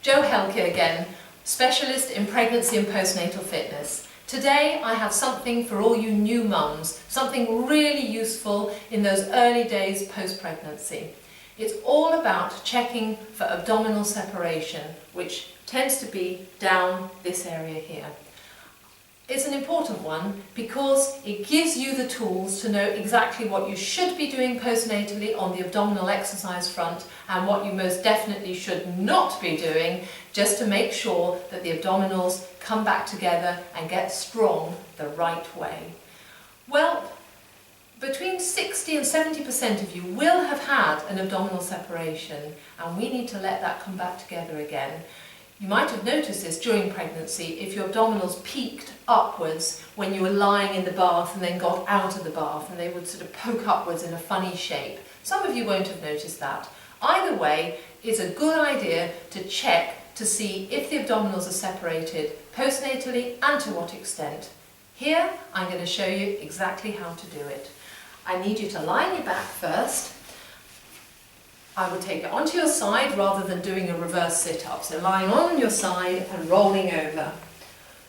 Helcke again, specialist in pregnancy and postnatal fitness. Today I have something for all you new mums, something really useful in those early days post-pregnancy. It's all about checking for abdominal separation, which tends to be down this area here. It's an important one because it gives you the tools to know exactly what you should be doing postnatally on the abdominal exercise front and what you most definitely should not be doing, just to make sure that the abdominals come back together and get strong the right way. Well, between 60 and 70% of you will have had an abdominal separation, and we need to let that come back together again. You might have noticed this during pregnancy if your abdominals peaked upwards when you were lying in the bath and then got out of the bath, and they would sort of poke upwards in a funny shape. Some of you won't have noticed that. Either way, it's a good idea to check to see if the abdominals are separated postnatally and to what extent. Here, I'm going to show you exactly how to do it. I need you to lie on your back first. I would take it onto your side rather than doing a reverse sit-up. So lying on your side and rolling over.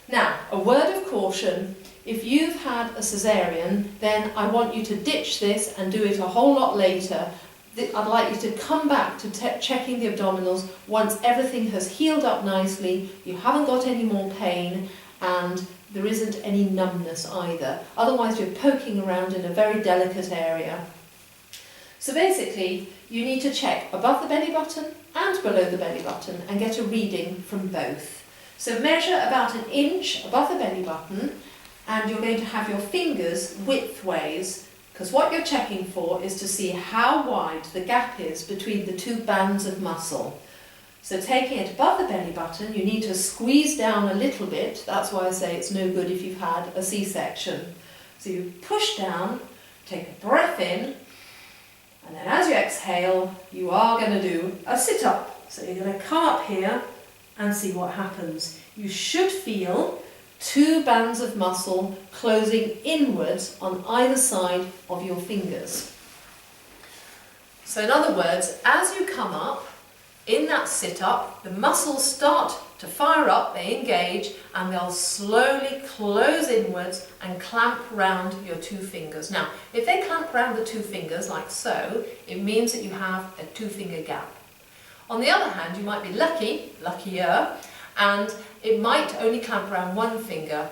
Now, a word of caution, if you've had a cesarean, then I want you to ditch this and do it a whole lot later. I'd like you to come back to checking the abdominals once everything has healed up nicely, you haven't got any more pain, and there isn't any numbness either. Otherwise you're poking around in a very delicate area. So basically, you need to check above the belly button and below the belly button and get a reading from both. So measure about 1 inch above the belly button, and you're going to have your fingers widthways, because what you're checking for is to see how wide the gap is between the two bands of muscle. So taking it above the belly button, you need to squeeze down a little bit. That's why I say it's no good if you've had a C-section. So you push down, take a breath in, and then as you exhale, you are going to do a sit-up. So you're going to come up here and see what happens. You should feel 2 bands of muscle closing inwards on either side of your fingers. So in other words, as you come up, in that sit-up, the muscles start to fire up, they engage, and they'll slowly close inwards and clamp round your 2 fingers. Now, if they clamp round the 2 fingers, like so, it means that you have a 2-finger gap. On the other hand, you might be luckier, and it might only clamp around 1 finger.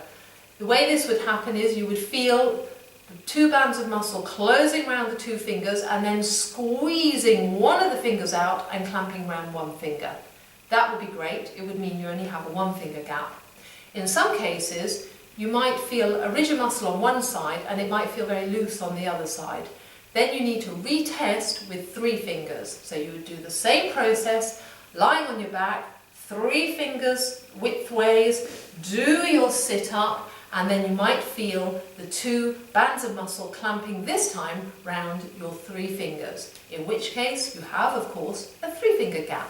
The way this would happen is you would feel the 2 bands of muscle closing around the 2 fingers and then squeezing one of the fingers out and clamping around 1 finger. That would be great. It would mean you only have a 1-finger gap. In some cases, you might feel a ridge of muscle on one side and it might feel very loose on the other side. Then you need to retest with 3 fingers. So you would do the same process, lying on your back, 3 fingers widthways, do your sit-up, and then you might feel the 2 bands of muscle clamping this time round your 3 fingers, in which case you have, of course, a 3-finger gap.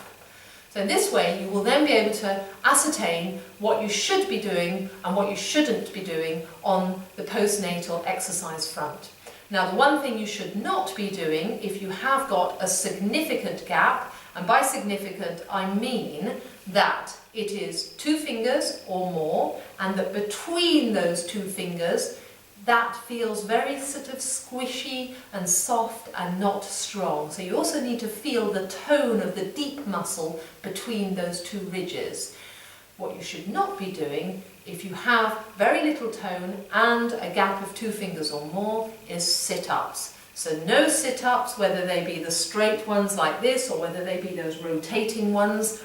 So in this way you will then be able to ascertain what you should be doing and what you shouldn't be doing on the postnatal exercise front. Now, the one thing you should not be doing if you have got a significant gap, and by significant I mean that it is 2 fingers or more, and that between those 2 fingers that feels very sort of squishy and soft and not strong. So you also need to feel the tone of the deep muscle between those 2 ridges. What you should not be doing if you have very little tone and a gap of 2 fingers or more is sit-ups. So no sit-ups, whether they be the straight ones like this or whether they be those rotating ones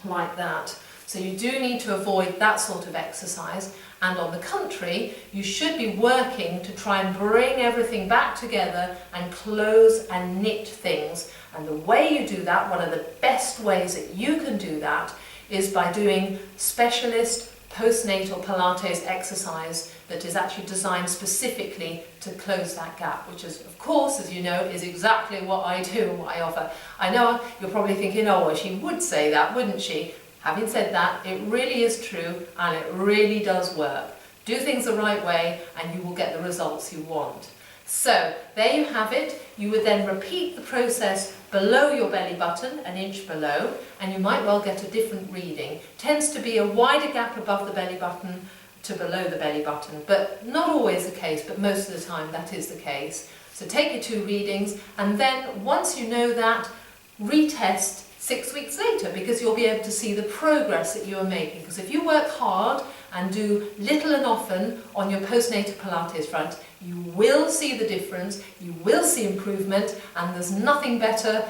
like that. So you do need to avoid that sort of exercise, and on the contrary, you should be working to try and bring everything back together and close and knit things. And the way you do that, one of the best ways that you can do that, is by doing specialist postnatal Pilates exercise that is actually designed specifically to close that gap, which is, of course, as you know, is exactly what I do and what I offer. I know you're probably thinking, oh, well, she would say that, wouldn't she? Having said that, it really is true and it really does work. Do things the right way and you will get the results you want. So there you have it. You would then repeat the process below your belly button, an inch below, and you might well get a different reading. Tends to be a wider gap above the belly button to below the belly button, but not always the case, but most of the time that is the case. So take your 2 readings, and then once you know that, retest 6 weeks later, because you'll be able to see the progress that you are making. Because if you work hard and do little and often on your postnatal Pilates front, you will see the difference, you will see improvement, and there's nothing better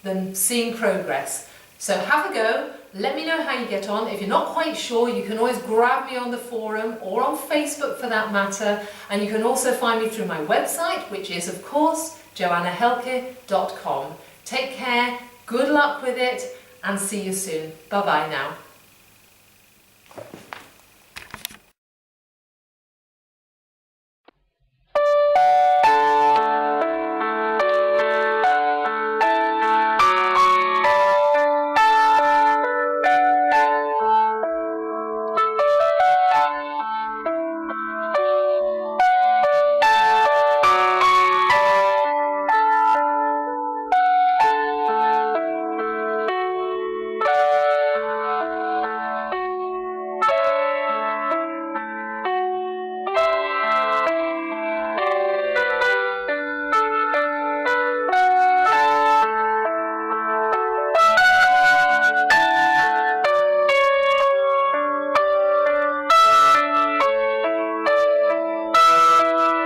than seeing progress. So have a go, let me know how you get on. If you're not quite sure, you can always grab me on the forum or on Facebook for that matter, and you can also find me through my website, which is of course joannahelcke.com. Take care, good luck with it, and see you soon. Bye bye now.